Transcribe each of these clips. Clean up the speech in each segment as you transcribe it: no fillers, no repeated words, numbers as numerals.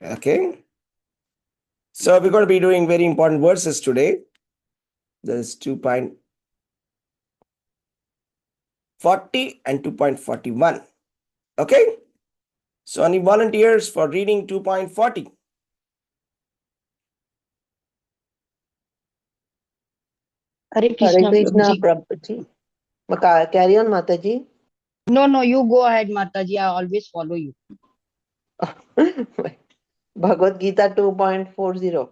Okay. So we're going to be doing very important verses today. There's 2.40 and 2.41. Okay. So any volunteers for reading 2.40? Hare Hare Krishna, Krishna, Prabhuji. Prabhuji. Carry on, Mataji. No, you go ahead, Mataji. I always follow you. Bhagavad Gita 2.40.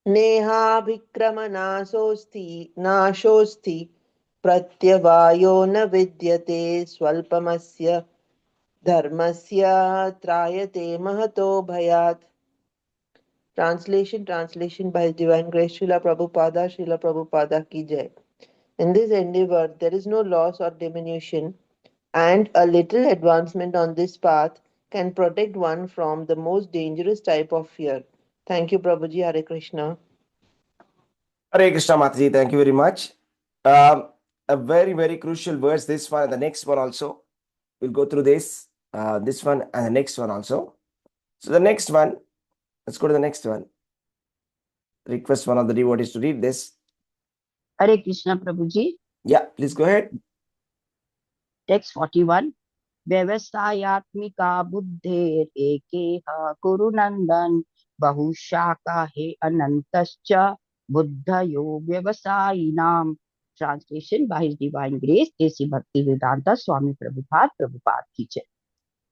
नेहाभिक्रमनाशोऽस्ति नाशोऽस्ति प्रत्यवायो न विद्यते स्वल्पमस्य धर्मस्य त्रायते महतो भयात्. Translation by His Divine Grace Srila Prabhupada ki jai. In this endeavor, there is no loss or diminution, and a little advancement on this path can protect one from the most dangerous type of fear. Thank you, Prabhuji. Hare Krishna. Hare Krishna Mataji, thank you very much. A very, very crucial verse, this one and the next one also. We'll go through this one and the next one also. So the next one, let's go to the next one. Request one of the devotees to read this. Hare Krishna, Prabhuji. Yeah, please go ahead. Text 41. व्यवसायात्मिका बुद्धेरेकेह कुरु नंदन बहुशाखा हे अनंतश्च बुद्धयो व्यवसायिनाम. Translation by His Divine Grace A.C. Bhaktivedanta Swami Prabhupada ki jai.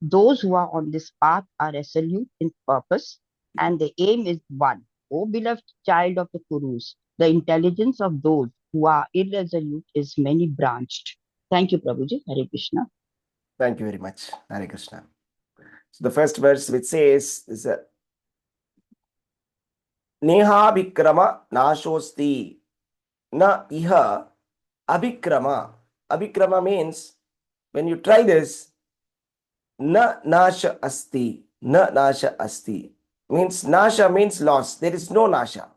Those who are on this path are resolute in purpose, and the aim is one. O beloved child of the Kurus, the intelligence of those who are irresolute is many branched. Thank you, Prabhuji. Hare Krishna. Thank you very much. Hare Krishna. So the first verse which says is Neha Abhikrama Nashosti Na Iha Abhikrama. Abhikrama means when you try this, Na Nasha Asti. Na Nasha Asti. Means Nasha means loss. There is no Nasha.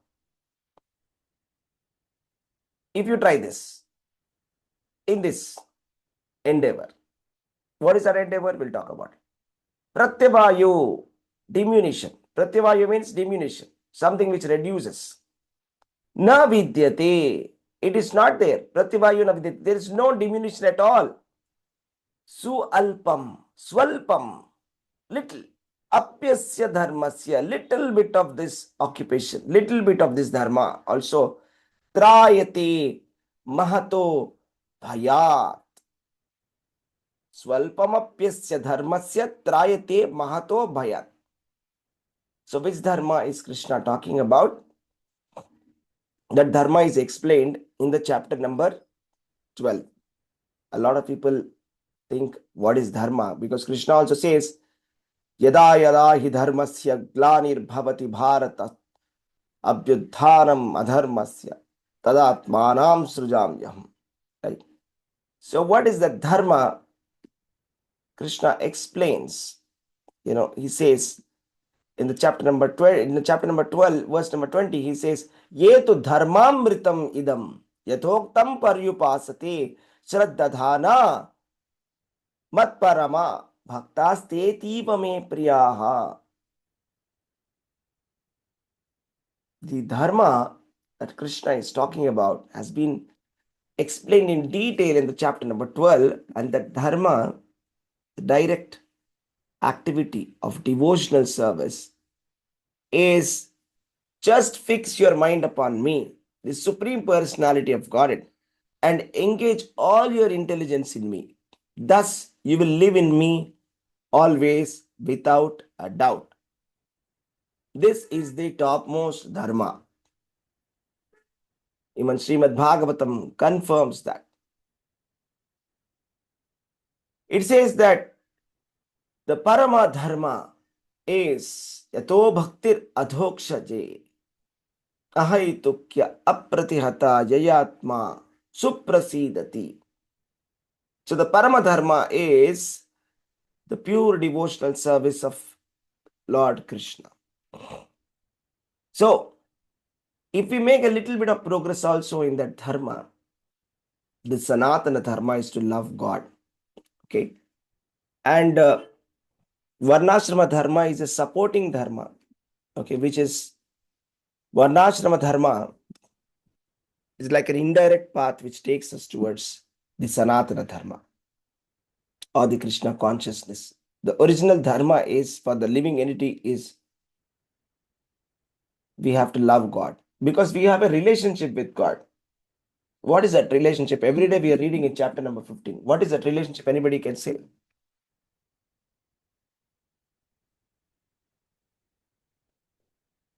If you try this, in this endeavor, what is our endeavor? We'll talk about it. Pratyavayu, diminution. Pratyavayu means diminution, something which reduces. Na vidyate, it is not there. Pratyavayu na vidyate, there is no diminution at all. Su alpam, swalpam, little. Apyasya dharmasya, little bit of this occupation, little bit of this dharma. Also, trayate mahato bhayat. Swalpamapyasya dharmasya trayate mahato bhayat. So which dharma is Krishna talking about? That dharma is explained in the chapter number 12. A lot of people think what is dharma, because Krishna also says yada yada hi dharmasya glanir bhavati bharata abhyudhanam adharmasya tadatmanam srujamyam. Right? So what is the dharma? Krishna explains. He says in the chapter number 12, verse number 20, he says, Ye tu dharmamritam idam yathoktam paryupasate shraddadhana matparama bhaktaste me priyaha. The dharma that Krishna is talking about has been explained in detail in the chapter number 12, and that dharma, the direct activity of devotional service, is just fix your mind upon me, the Supreme Personality of Godhead, and engage all your intelligence in me. Thus, you will live in me always without a doubt. This is the topmost dharma. Even Srimad Bhagavatam confirms that. It says that the Parama Dharma is Yato Bhaktir Adhokshaje Ahaitukya Apratihata Jayatma Suprasidati. So the Paramadharma is the pure devotional service of Lord Krishna. So if we make a little bit of progress also in that dharma, the Sanatana Dharma is to love God. Okay. And Varnashrama dharma is a supporting dharma, okay, which is Varnashrama dharma is like an indirect path which takes us towards the Sanatana dharma or the Krishna consciousness. The original dharma is for the living entity is we have to love God because we have a relationship with God. What is that relationship? Every day we are reading in chapter number 15. What is that relationship? Anybody can say?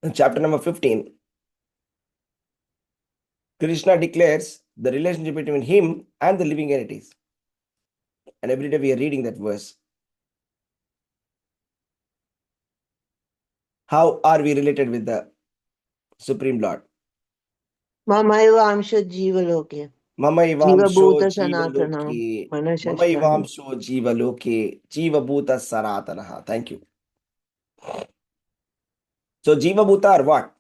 In chapter number 15, Krishna declares the relationship between him and the living entities. And every day we are reading that verse. How are we related with the Supreme Lord? Mamayvamsha Jivaloke. Mamaivamsho Jivabhuta Sanatana. Jivaloke. Manashashtami. Mamaivamsho Jivaloke. Jivabhuta Sanatanaha. Thank you. So Jivabhuta are what?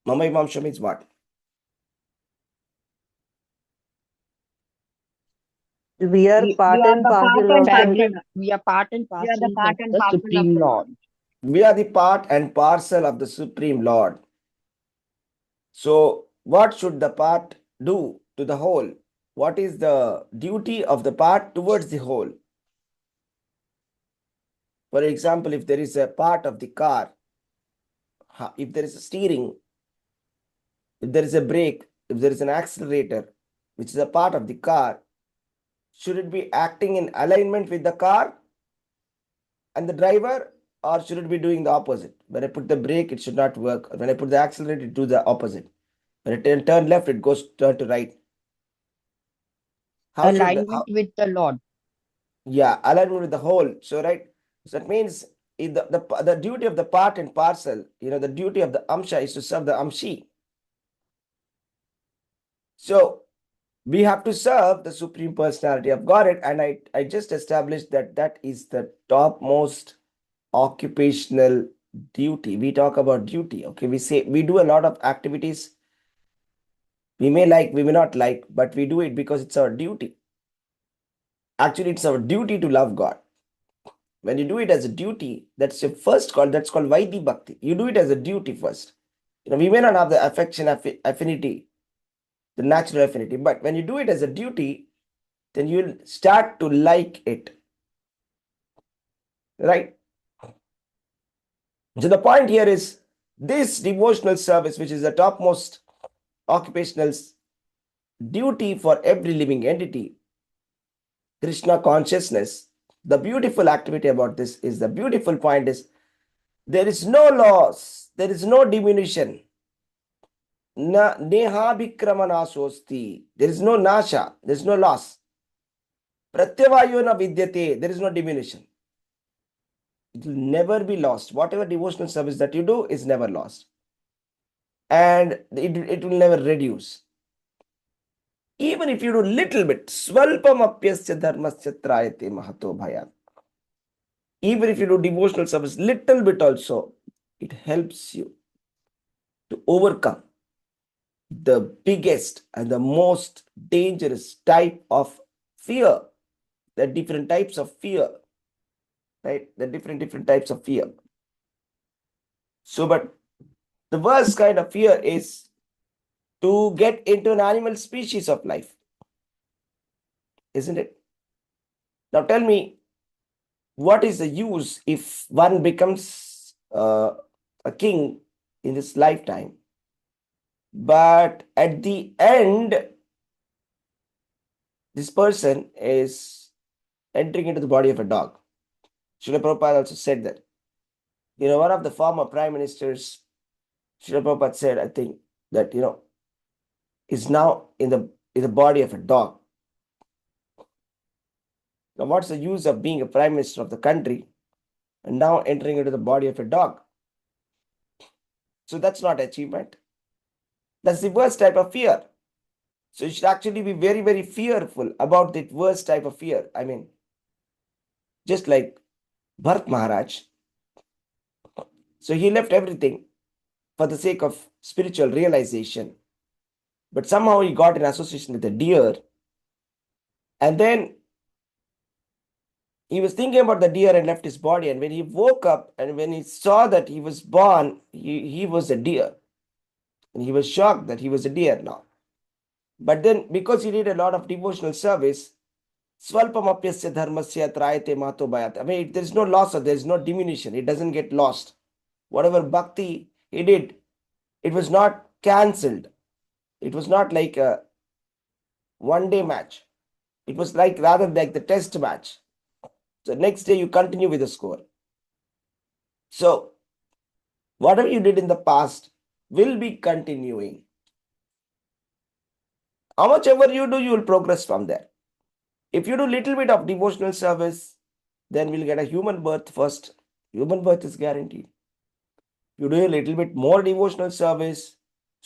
Mamaivamsho means what? We are We part and the part parcel and of the fabric. parcel. We are part and We are the parcels part of and the parcel of Supreme the Lord. Lord. We are the part and parcel of the Supreme Lord. So what should the part do to the whole? What is the duty of the part towards the whole? For example, if there is a part of the car, if there is a steering, if there is a brake, if there is an accelerator, which is a part of the car, should it be acting in alignment with the car and the driver, or should it be doing the opposite? When I put the brake, it should not work. When I put the accelerator, it do the opposite. When I turn left, it goes turn to right. How should the Alignment with the Lord. alignment with the whole? So right, so that means the duty of the part and parcel, the duty of the amsha is to serve the amshi. So we have to serve the Supreme Personality of Godhead, and I just established that is the topmost occupational duty. We talk about duty, okay? We say we do a lot of activities. We may like, we may not like, but we do it because it's our duty. Actually, it's our duty to love God. When you do it as a duty, that's your first call. That's called Vaidhi Bhakti. You do it as a duty first. We may not have the affection, affinity, the natural affinity, but when you do it as a duty, then you'll start to like it. Right? So the point here is this devotional service, which is the topmost occupational duty for every living entity, Krishna consciousness. The beautiful activity about this is the beautiful point is there is no loss, there is no diminution. Neha sosti. There is no nasha, there is no loss. Pratyavayo na vidyate, there is no diminution. It will never be lost. Whatever devotional service that you do is never lost. And it will never reduce. Even if you do little bit, swalpam apyasya dharmasya trayate mahato bhayat. Even if you do devotional service little bit also, it helps you to overcome the biggest and the most dangerous type of fear. The different types of fear, right? The different types of fear. So, but the worst kind of fear is to get into an animal species of life, isn't it? Now tell me, what is the use if one becomes a king in this lifetime, but at the end, this person is entering into the body of a dog? Srila Prabhupada also said that. One of the former prime ministers, Srila Prabhupada said, I think, that, is now in the body of a dog. Now, what's the use of being a prime minister of the country and now entering into the body of a dog? So that's not achievement. That's the worst type of fear. So you should actually be very, very fearful about that worst type of fear. I mean, just like Bharat Maharaj. So he left everything for the sake of spiritual realization. But somehow he got in association with a deer. And then he was thinking about the deer and left his body. And when he woke up and when he saw that he was born, he was a deer. And he was shocked that he was a deer now. But then, because he did a lot of devotional service, Swalpamapyasya dharmasya trayate mato bhayat. I mean, there is no loss or there is no diminution. It doesn't get lost. Whatever bhakti he did, it was not cancelled. It was not like a one-day match. It was rather like the test match. So next day you continue with the score. So whatever you did in the past will be continuing. How much ever you do, you will progress from there. If you do little bit of devotional service, then we'll get a human birth first. Human birth is guaranteed. You do a little bit more devotional service.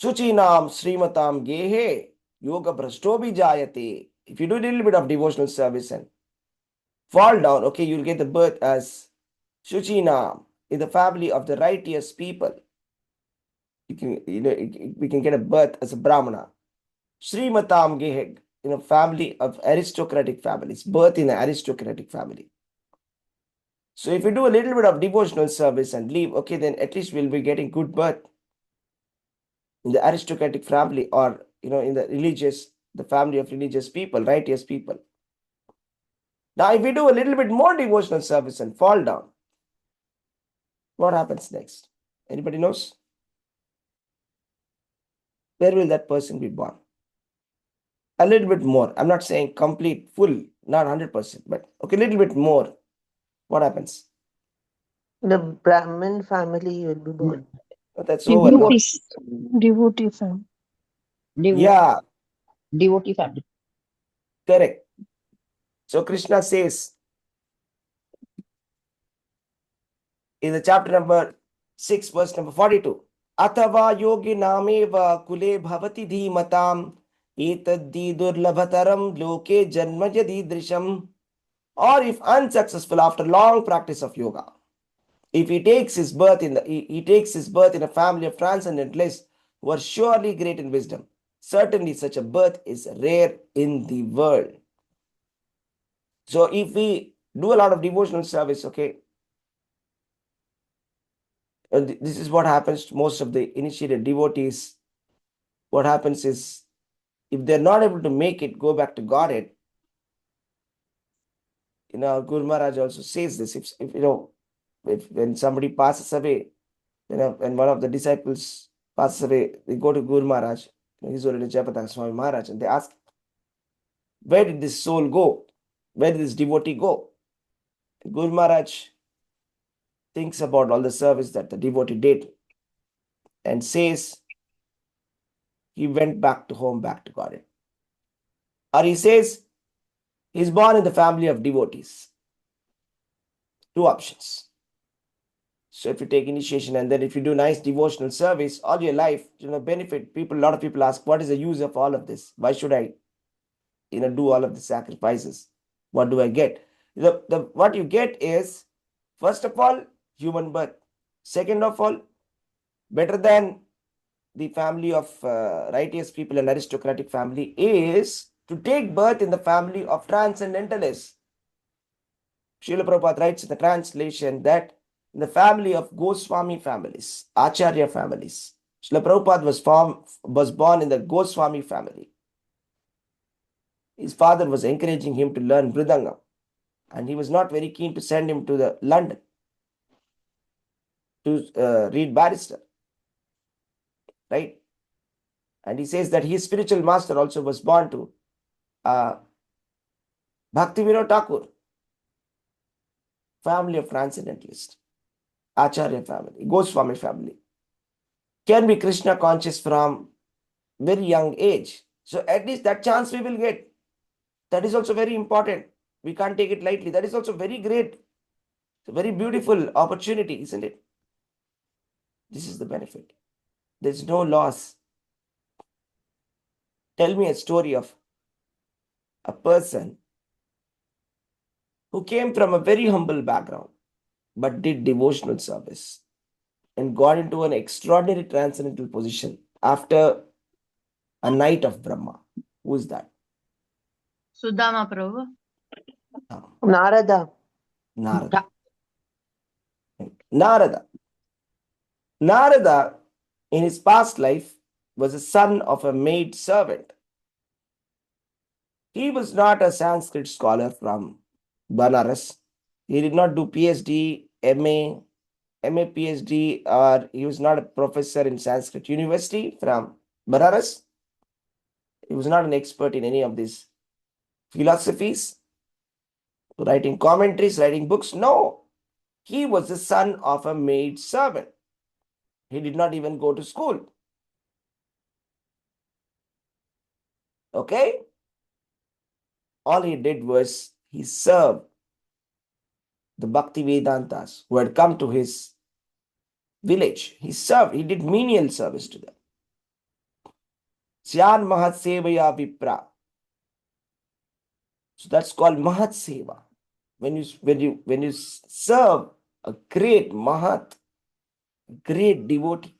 Suchinam Srimatam Gehe Yoga Brashtobi Jayate. If you do a little bit of devotional service and fall down, okay, you'll get the birth as Suchinam in the family of the righteous people. We can get a birth as a Brahmana. Srimatam Gehe in a family of aristocratic families, birth in an aristocratic family. So if you do a little bit of devotional service and leave, okay, then at least we'll be getting good birth in the aristocratic family, or in the family of religious people, righteous people. Now, if we do a little bit more devotional service and fall down, what happens next? Anybody knows? Where will that person be born? A little bit more. I'm not saying complete, full, not 100%, but okay, a little bit more. What happens? The Brahmin family will be born. But that's over now. Devotee family. Yeah, Devotee family. correct. So Krishna says in the chapter number 6, verse number 42, Atava yogi nameva kule bhavati dhimatam etaddi durlabhataram loke janma yadidrisham. Or if unsuccessful after long practice of yoga, if he takes his birth in a family of transcendentalists who are surely great in wisdom, certainly such a birth is rare in the world. So if we do a lot of devotional service, okay, this is what happens to most of the initiated devotees. What happens is, if they're not able to make it go back to Godhead, Guru Maharaj also says this. If when somebody passes away, when one of the disciples passes away, they go to Guru Maharaj, he's already Jayapataka Swami Maharaj, and they ask, where did this soul go? Where did this devotee go? Guru Maharaj thinks about all the service that the devotee did and says he went back to home, back to Godhead. Or he says he's born in the family of devotees. Two options. So if you take initiation and then if you do nice devotional service all your life, benefit people. A lot of people ask, what is the use of all of this? Why should I, do all of the sacrifices? What do I get? What you get is, first of all, human birth. Second of all, better than the family of righteous people and aristocratic family is to take birth in the family of transcendentalists. Srila Prabhupada writes in the translation that in the family of Goswami families, Acharya families, Srila Prabhupada was born in the Goswami family. His father was encouraging him to learn Mridangam, and he was not very keen to send him to London to read barrister, right? And he says that his spiritual master also was born to Bhakti Vinod Thakur, family of transcendentalists, Acharya family, Goswami family, can be Krishna conscious from very young age. So at least that chance we will get. That is also very important. We can't take it lightly. That is also very great. It's a very beautiful opportunity, isn't it? This is the benefit. There's no loss. Tell me a story of a person who came from a very humble background but did devotional service and got into an extraordinary transcendental position after a night of Brahma. Who is that? Sudama Prabhu. Narada. Narada. Narada. Narada, in his past life, was a son of a maid servant. He was not a Sanskrit scholar from Banaras. He did not do PhD, MA PhD, or he was not a professor in Sanskrit University from Banaras. He was not an expert in any of these philosophies, writing commentaries, writing books. No, he was the son of a maid servant. He did not even go to school. Okay? All he did was he served the Bhakti Vedantas who had come to his village. He served, he did menial service to them. Syan Mahat Sevaya Vipra. So that's called Mahat Seva. When you serve a great Mahat, great devotee,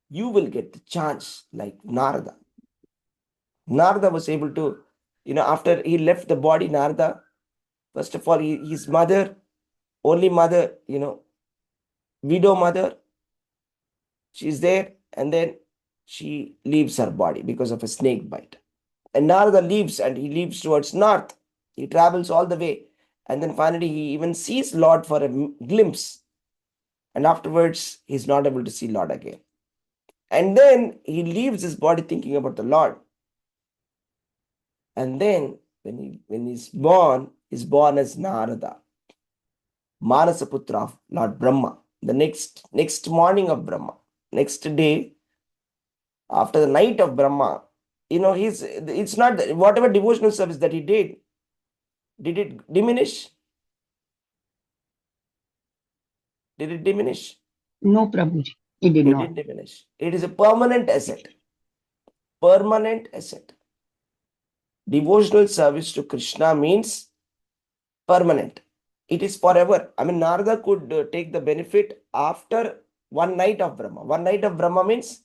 you will get the chance like Narada. Narada was able to, after he left the body, Narada, first of all, his mother, only mother, widow mother, she's there, and then she leaves her body because of a snake bite. And Narada leaves, and he leaves towards north. He travels all the way, and then finally he even sees Lord for a glimpse, and afterwards he's not able to see Lord again. And then he leaves his body thinking about the Lord. And then when he's born as Narada, Manasaputra of Lord Brahma. The next morning of Brahma, next day, after the night of Brahma, it's not whatever devotional service that he did it diminish? Did it diminish? No, Prabhuji, it did It not. didn't diminish. It is a permanent asset. Permanent asset. Devotional service to Krishna means permanent. It is forever. I mean, Narada could take the benefit after one night of Brahma. One night of Brahma means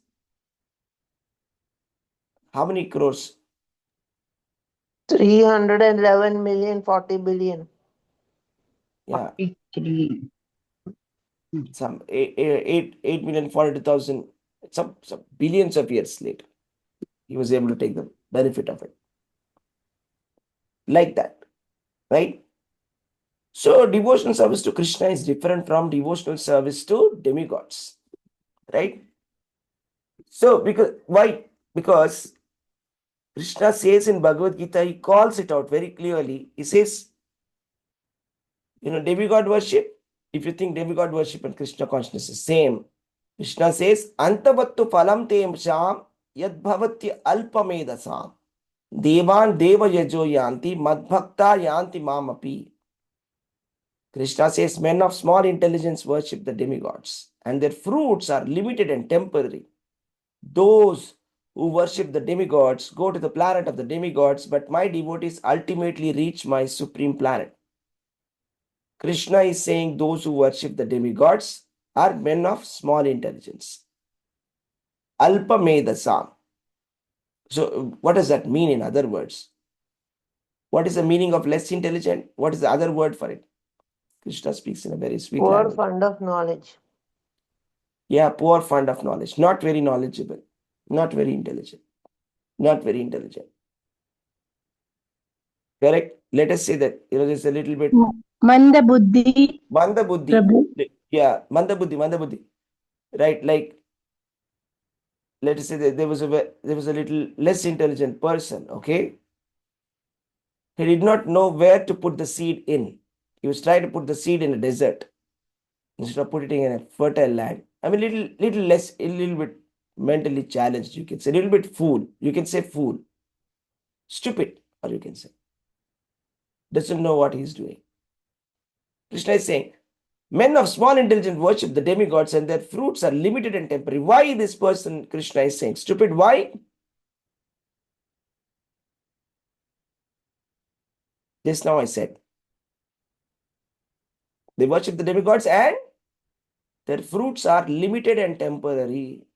how many crores? 311 million, 40 billion. Yeah, 43. some 8,042,000, some billions of years later, he was able to take the benefit of it. Like that, right? So devotional service to Krishna is different from devotional service to demigods, right? So why? Because Krishna says in Bhagavad Gita, he calls it out very clearly. He says, demigod worship, if you think demigod worship and Krishna consciousness is same, Krishna says, Antavattu phalam tem sham yad bhavatya alpamedasam devan deva yajo yanti madbhakta yanti mamapi. Krishna says, men of small intelligence worship the demigods, and their fruits are limited and temporary. Those who worship the demigods go to the planet of the demigods, but my devotees ultimately reach my supreme planet. Krishna is saying those who worship the demigods are men of small intelligence. Alpa medasam. So, what does that mean in other words? What is the meaning of less intelligent? What is the other word for it? Krishna speaks in a very sweet Poor language. fund of knowledge. Yeah, poor fund of knowledge. Not very knowledgeable. Not very intelligent. Not very intelligent. Correct? Let us say that, there's a little bit. Manda buddhi, Manda buddhi. Prabhu. Yeah, manda buddhi. Right? Like, let us say that there was a little less intelligent person, okay? He did not know where to put the seed in. He was trying to put the seed in a desert instead of putting it in a fertile land. I mean, a little bit mentally challenged, you can say. A little bit fool. You can say fool. Stupid, or you can say. Doesn't know what he's doing. Krishna is saying, men of small intelligence worship the demigods and their fruits are limited and temporary. Why this person, Krishna is saying, stupid? Why? Just now I said, they worship the demigods and their fruits are limited and temporary.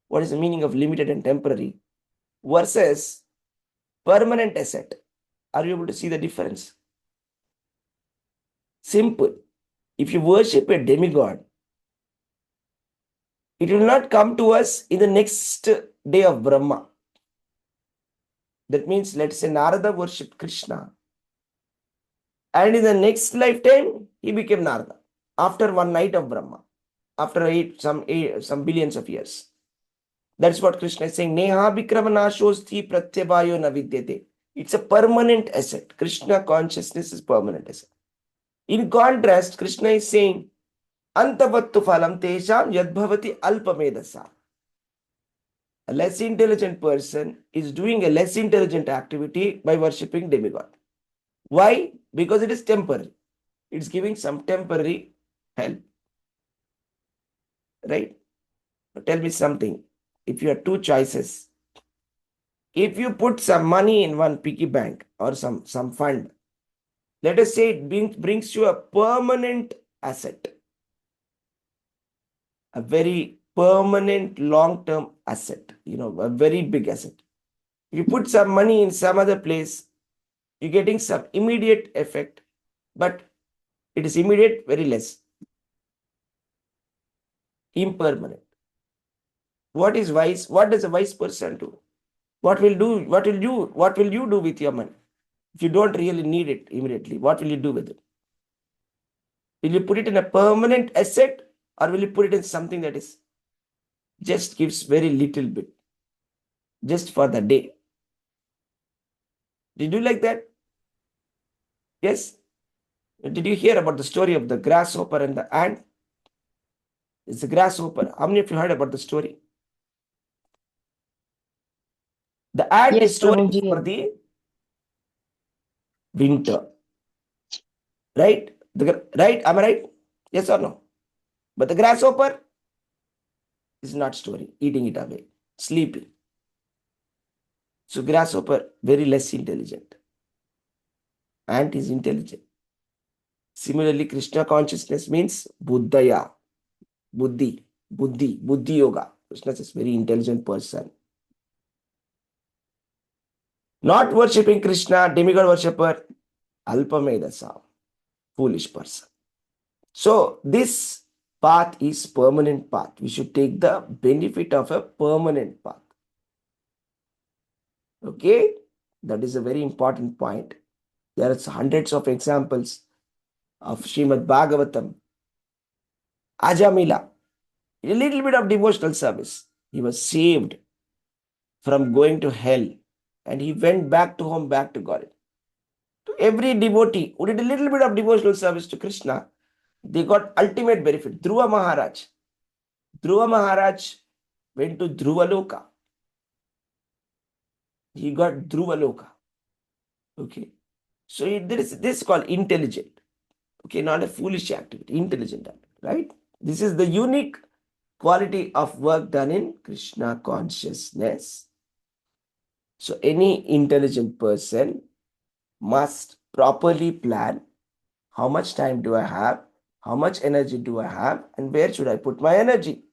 What is the meaning of limited and temporary versus permanent asset? Are you able to see the difference? Simple. If you worship a demigod, it will not come to us in the next day of Brahma. That means, let's say Narada worshipped Krishna, and in the next lifetime, he became Narada after one night of Brahma, after some billions of years. That's what Krishna is saying. Neha Vikramanashosti Pratyabhayo Navidyate. It's a permanent asset. Krishna consciousness is permanent asset. In contrast, Krishna is saying, Antavattu phalam tesham yadbhavati alpamedasa. A less intelligent person is doing a less intelligent activity by worshipping demigod. Why? Because it is temporary. It's giving some temporary help. Right? Tell me something. If you have two choices, if you put some money in one piggy bank or some fund, let us say it brings you a permanent asset, a very permanent long-term asset, a very big asset. You put some money in some other place, you're getting some immediate effect, but it is immediate, very less, impermanent. What is wise? What does a wise person do? What will you do with your money? If you don't really need it immediately, what will you do with it? Will you put it in a permanent asset, or will you put it in something that is just gives very little bit, just for the day? Did you like that? Yes? Did you hear about the story of the grasshopper and the ant? It's the grasshopper. How many of you heard about the story? The ant Yes, is storing Prabhuji. for the winter. Right? Right? Am I right? Yes or no? But the grasshopper is not storing, eating it away, sleeping. So grasshopper, very less intelligent. Ant is intelligent. Similarly, Krishna consciousness means Buddhaya, Buddhi yoga. Krishna is a very intelligent person. Not worshipping Krishna, demigod worshipper, Alpamedasa, foolish person. So this path is permanent path. We should take the benefit of a permanent path. Okay, that is a very important point. There are hundreds of examples of Srimad Bhagavatam. Ajamila, a little bit of devotional service. He was saved from going to hell, and he went back to home, back to God. To every devotee who did a little bit of devotional service to Krishna, they got ultimate benefit. Dhruva Maharaj went to Dhruvaloka. He got Dhruvaloka. Okay. So this is called intelligent. Okay, not a foolish activity, intelligent activity, right? This is the unique quality of work done in Krishna consciousness. So any intelligent person must properly plan how much time do I have, how much energy do I have, and where should I put my energy.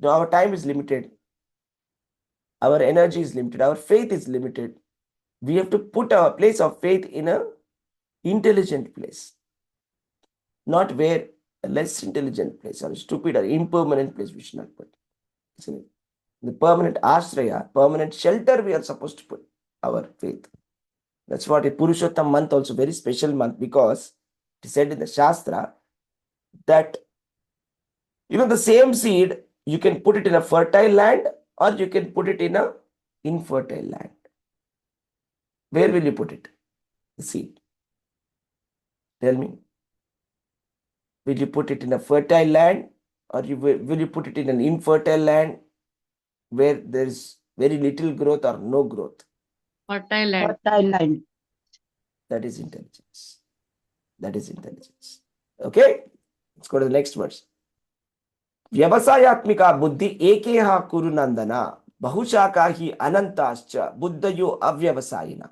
Now our time is limited, our energy is limited, our faith is limited. We have to put our place of faith in a intelligent place, not where a less intelligent place or stupid or impermanent place we should not put. Isn't it? The permanent ashraya, permanent shelter, we are supposed to put our faith. That's what a Purushottam month, also very special month, because it is said in the Shastra that the same seed, you can put it in a fertile land or you can put it in a infertile land. Where will you put it? The seed. Tell me. Will you put it in a fertile land, or will you put it in an infertile land where there is very little growth or no growth? Fertile land. Fertile land. That is intelligence. That is intelligence. Okay? Let's go to the next verse. व्यवसायात्मिका बुद्धि एकेहा कुरु नंदना बहुशाखा ही अनंताश्च बुद्धयो अव्यवसायिना.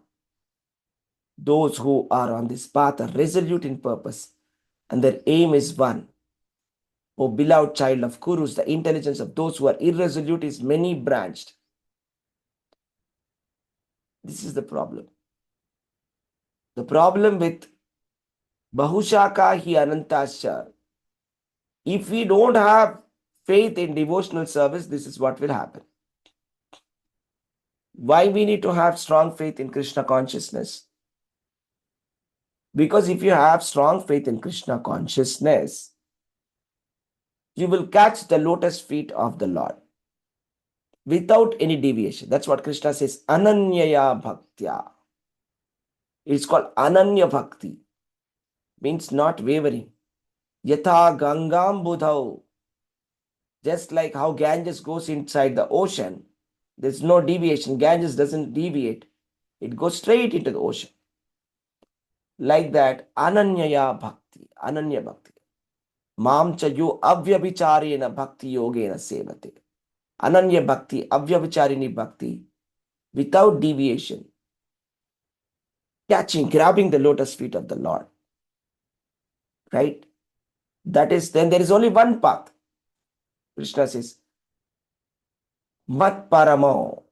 Those who are on this path are resolute in purpose, and their aim is one. O beloved child of Kurus, the intelligence of those who are irresolute is many branched. This is the problem. The problem with Bahushaka hi anantascha. If we don't have faith in devotional service, this is what will happen. Why we need to have strong faith in Krishna consciousness? Because if you have strong faith in Krishna consciousness, you will catch the lotus feet of the Lord without any deviation. That's what Krishna says, Ananyaya Bhaktya. It's called Ananya Bhakti, means not wavering. Yatha Gangam Budhau. Just like how Ganges goes inside the ocean, there's no deviation. Ganges doesn't deviate, it goes straight into the ocean. Like that, Ananyaya Bhakti, Ananya Bhakti. Mam cha yo avyabhicharena bhakti yogena sevate. Ananya Bhakti, Avyavicharini Bhakti, without deviation, catching, grabbing the lotus feet of the Lord. Right? That is, then there is only one path. Krishna says, Mat Paramo.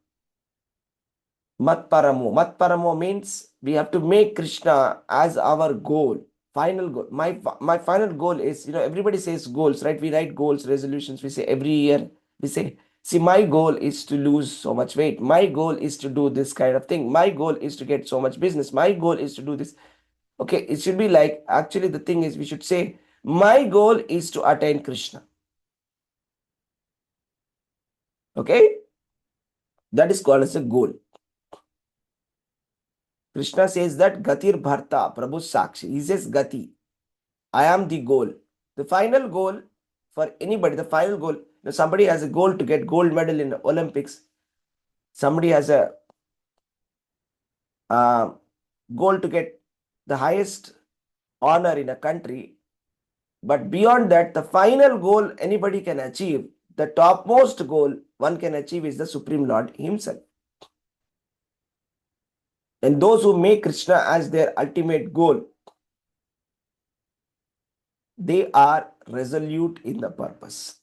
Mat Paramo. Mat Paramo means we have to make Krishna as our goal, final goal. My final goal is, everybody says goals, right? We write goals, resolutions. We say every year, we say, see, my goal is to lose so much weight. My goal is to do this kind of thing. My goal is to get so much business. My goal is to do this. Okay, it should be like, actually, the thing is, we should say, my goal is to attain Krishna. Okay, that is called as a goal. Krishna says that Gatir Bharta, Prabhu Sakshi. He says Gati. I am the goal. The final goal for anybody, the final goal, somebody has a goal to get gold medal in the Olympics. Somebody has a goal to get the highest honor in a country. But beyond that, the final goal anybody can achieve, the topmost goal one can achieve is the Supreme Lord Himself. And those who make Krishna as their ultimate goal, they are resolute in the purpose.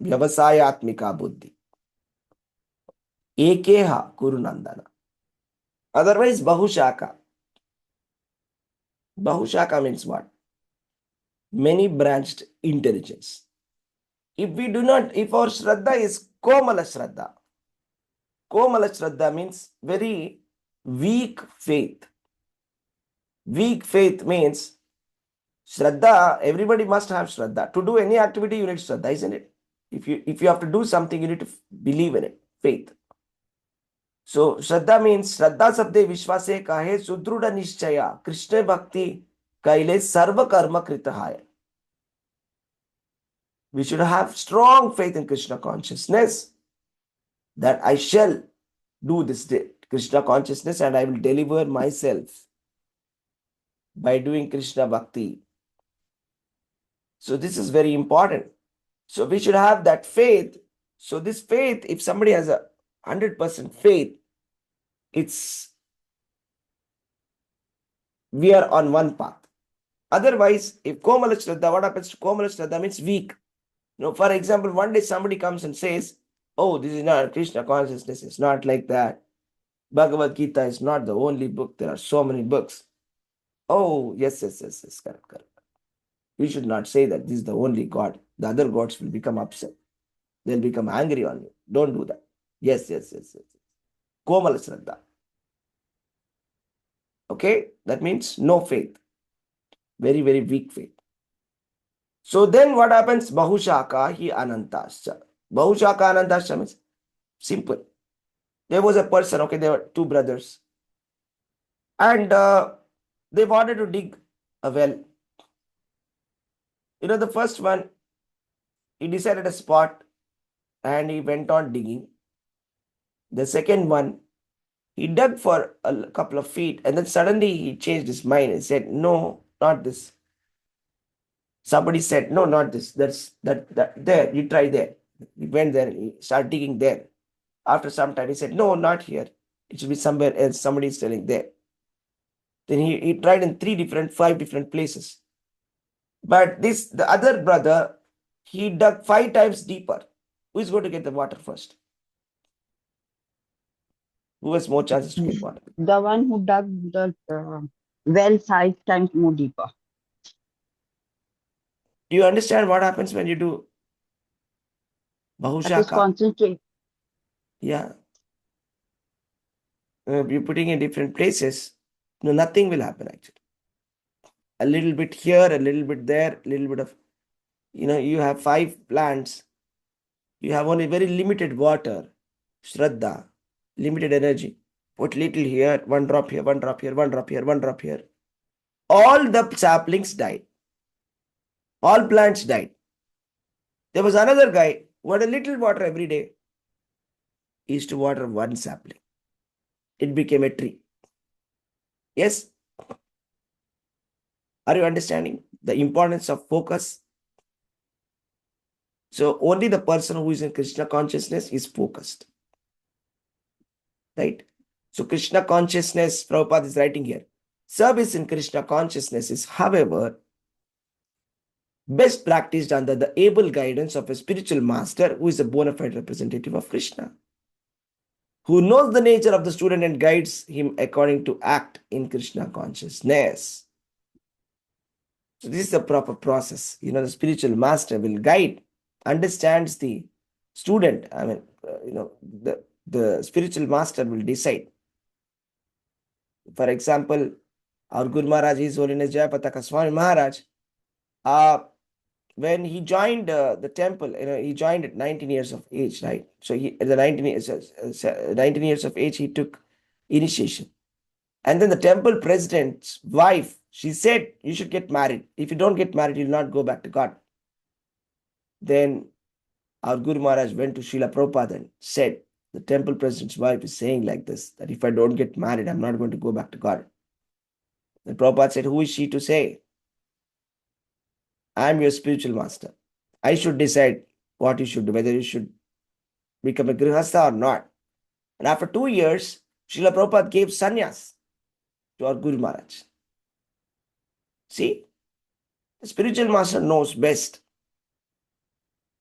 Vyavasayatmika buddhi. Ekeha kurunandana. Otherwise, Bahushaka. Bahushaka means what? Many branched intelligence. If we do not, if our Shraddha is Komala Shraddha, Komala Shraddha means very weak faith. Weak faith means Shraddha, everybody must have Shraddha. To do any activity, you need Shraddha, isn't it? If you have to do something, you need to believe in it, faith. So Shraddha means Shraddha Sabde Vishwase Kahe Sudruda Nishchaya Krishna Bhakti Kaile Sarva Karma Kritahaya. We should have strong faith in Krishna consciousness that I shall do this Krishna consciousness and I will deliver myself by doing Krishna Bhakti. So this is very important. So we should have that faith. So this faith, if somebody has 100% faith, we are on one path. Otherwise, if Komala Shraddha, what happens to Komala Shraddha means weak. For example, one day somebody comes and says, oh, this is not Krishna consciousness, it's not like that. Bhagavad Gita is not the only book, there are so many books. Oh, yes, correct. You should not say that this is the only God. The other gods will become upset. They'll become angry on you. Don't do that. Yes. Komala Shraddha. Okay, that means no faith. Very, very weak faith. So then what happens? Bahushaka hi anantascha. Bahushaka anantascha means simple. There was a person, okay, there were two brothers. And they wanted to dig a well. The first one, he decided a spot and he went on digging. The second one, he dug for a couple of feet and then suddenly he changed his mind and said, no, not this. Somebody said, no, not this. That there, you try there. He went there, he started digging there. After some time, he said, no, not here. It should be somewhere else. Somebody is telling there. Then he tried in 5 different places. But the other brother, he dug 5 times deeper. Who is going to get the water first? Who has more chances to get water? The one who dug the well 5 times more deeper. Do you understand what happens when you do That is Bahushaka? concentrate. Yeah. You're putting in different places. No, nothing will happen actually. A little bit here, a little bit there, a little bit of, you have 5 plants. You have only very limited water, Shraddha, limited energy. Put little here, 1 drop here, 1 drop here, 1 drop here, 1 drop here. All the saplings died. All plants died. There was another guy who had a little water every day. He used to water 1 sapling. It became a tree. Yes? Are you understanding the importance of focus? So only the person who is in Krishna consciousness is focused. Right? So Krishna consciousness, Prabhupada is writing here. Service in Krishna consciousness is, however, best practiced under the able guidance of a spiritual master who is a bona fide representative of Krishna, who knows the nature of the student and guides him according to act in Krishna consciousness. So this is the proper process. The spiritual master will guide, understands the student. The spiritual master will decide. For example, our Guru Maharaj, His Holiness Jayapataka Swami Maharaj, when he joined the temple, he joined at 19 years of age, right? So he, at the 19 years of age, he took initiation. And then the temple president's wife, she said, you should get married. If you don't get married, you'll not go back to God. Then our Guru Maharaj went to Srila Prabhupada and said, the temple president's wife is saying like this, that if I don't get married, I'm not going to go back to God. And Prabhupada said, who is she to say? I am your spiritual master. I should decide what you should do, whether you should become a grihastha or not. And after 2 years, Srila Prabhupada gave sannyas to our Guru Maharaj. See, the spiritual master knows best.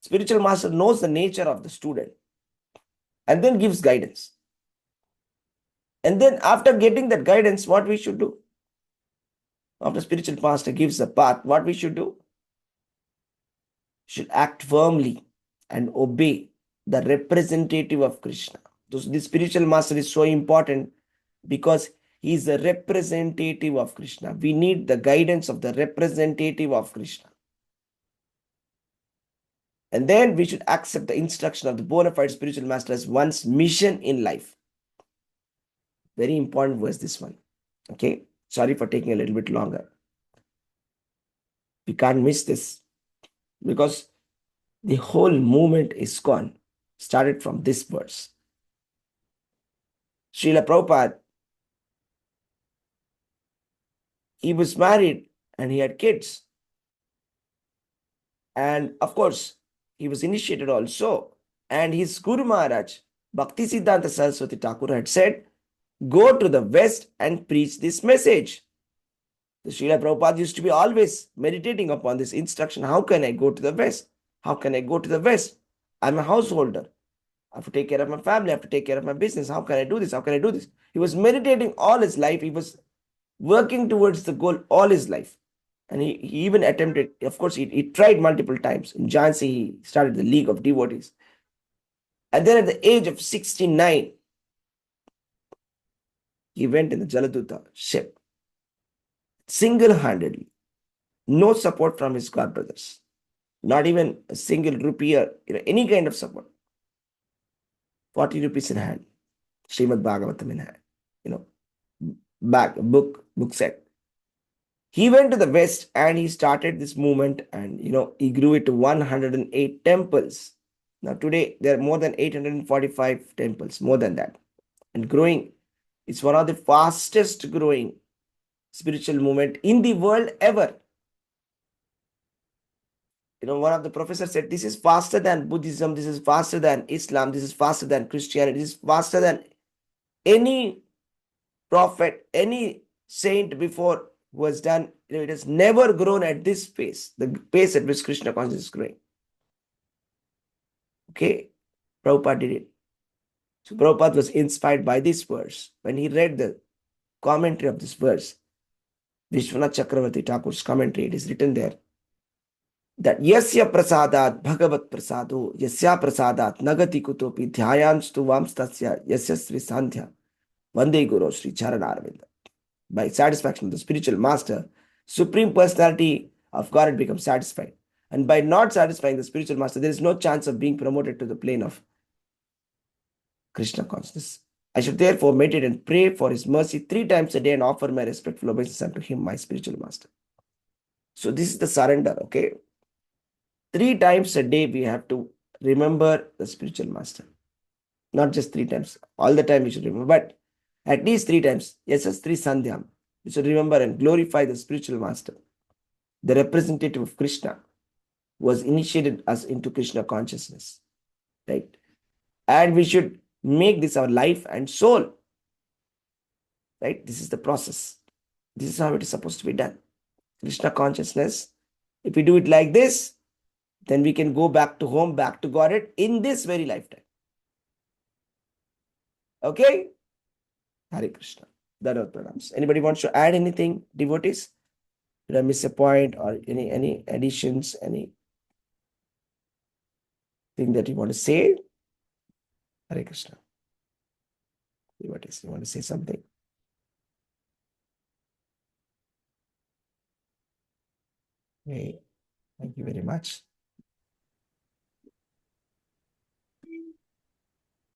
Spiritual master knows the nature of the student and then gives guidance. And then after getting that guidance, what we should do? After spiritual master gives the path, what we should do? Should act firmly and obey the representative of Krishna. So the spiritual master is so important because he is the representative of Krishna. We need the guidance of the representative of Krishna. And then we should accept the instruction of the bona fide spiritual master as one's mission in life. Very important verse, this one. Okay, sorry for taking a little bit longer. We can't miss this because the whole movement is gone. Started from this verse. Srila Prabhupada, he was married and he had kids. And of course, he was initiated also. And his Guru Maharaj, Bhakti Siddhanta Saraswati Thakur, had said, go to the West and preach this message. The Srila Prabhupada used to be always meditating upon this instruction. How can I go to the West? How can I go to the West? I'm a householder. I have to take care of my family. I have to take care of my business. How can I do this? How can I do this? He was meditating all his life. He was working towards the goal all his life. And he even attempted, of course, he tried multiple times. In Jhansi, he started the League of Devotees. And then at the age of 69, he went in the Jaladuta ship, single-handedly, no support from his god brothers, not even a single rupee or any kind of support. 40 rupees in hand, Srimad Bhagavatam in hand, book set. He went to the West and he started this movement and, he grew it to 108 temples. Now today, there are more than 845 temples, more than that. And growing, it's one of the fastest growing spiritual movement in the world ever. One of the professors said, this is faster than Buddhism, this is faster than Islam, this is faster than Christianity, this is faster than any prophet, any saint before who has done. It has never grown at this pace, the pace at which Krishna consciousness is growing. Okay, Prabhupada did it. So Prabhupada was inspired by this verse. When he read the commentary of this verse, Vishwanath Chakravarti Thakur's commentary, it is written there. that yasya prasadat bhagavat prasado yasya prasadat nagati kutopi dhyayanstu vamstasya yasya sri sandhya vande guru sri charanarvinda. By satisfaction of the spiritual master, Supreme Personality of God becomes satisfied. And by not satisfying the spiritual master, there is no chance of being promoted to the plane of Krishna consciousness. I should therefore meditate and pray for his mercy 3 times a day and offer my respectful obeisance unto him, my spiritual master. So this is the surrender, okay? 3 times a day we have to remember the spiritual master. Not just 3 times. All the time we should remember, but at least 3 times. Yes, as 3 sandhyam. We should remember and glorify the spiritual master, the representative of Krishna, was initiated us into Krishna consciousness, right? And we should make this our life and soul, right? This is the process. This is how it is supposed to be done. Krishna consciousness. If we do it like this, then we can go back to home, back to Godhead in this very lifetime. Okay? Hare Krishna. Dhanavad pranams. Anybody wants to add anything, devotees? Did I miss a point or any additions, any thing that you want to say? Hare Krishna. Devotees, you want to say something? Okay. Thank you very much.